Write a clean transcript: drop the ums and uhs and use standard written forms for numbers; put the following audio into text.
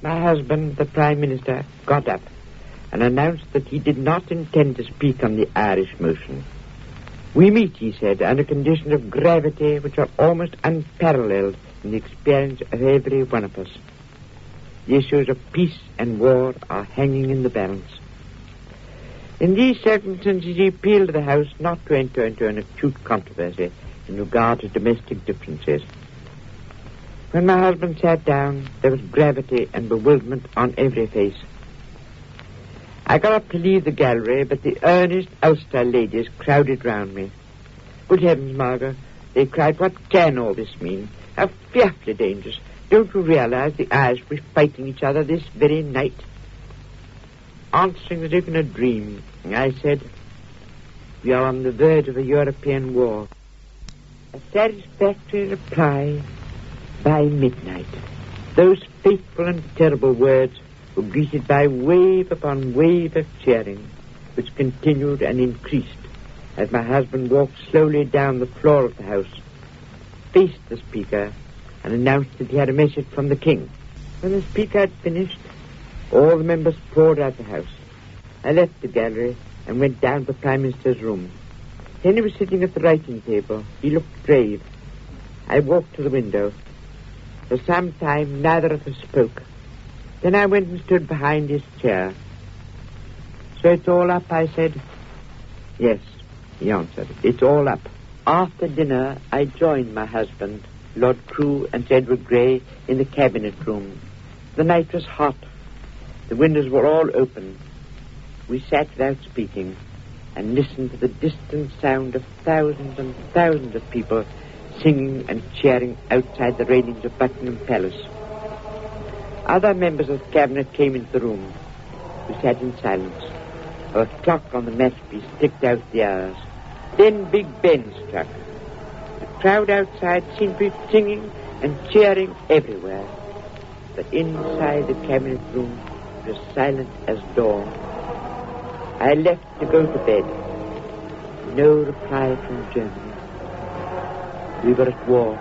My husband, the Prime Minister, got up and announced that he did not intend to speak on the Irish motion. We meet, he said, under conditions of gravity which are almost unparalleled in the experience of every one of us. The issues of peace and war are hanging in the balance. In these circumstances, he appealed to the House not to enter into an acute controversy in regard to domestic differences. When my husband sat down, there was gravity and bewilderment on every face. I got up to leave the gallery, but the earnest Ulster ladies crowded round me. Good heavens, Margot, they cried, what can all this mean? How fearfully dangerous. Don't you realize the Irish will be fighting each other this very night? Answering as if in a dream, I said, we are on the verge of a European war. A satisfactory reply by midnight. Those fateful and terrible words were greeted by wave upon wave of cheering, which continued and increased as my husband walked slowly down the floor of the House, faced the Speaker, and announced that he had a message from the King. When the Speaker had finished, all the members poured out the House. I left the gallery and went down to the Prime Minister's room. Henry was sitting at the writing table. He looked grave. I walked to the window. For some time, neither of us spoke. Then I went and stood behind his chair. So it's all up, I said. Yes, he answered. It's all up. After dinner, I joined my husband, Lord Crewe and Sir Edward Grey, in the cabinet room. The night was hot. The windows were all open. We sat without speaking and listened to the distant sound of thousands and thousands of people singing and cheering outside the railings of Buckingham Palace. Other members of the cabinet came into the room. We sat in silence. A clock on the mantelpiece ticked out the hours. Then Big Ben struck. The crowd outside seemed to be singing and cheering everywhere. But inside the cabinet room it was silent as dawn. I left to go to bed. No reply from Germany. We were at war.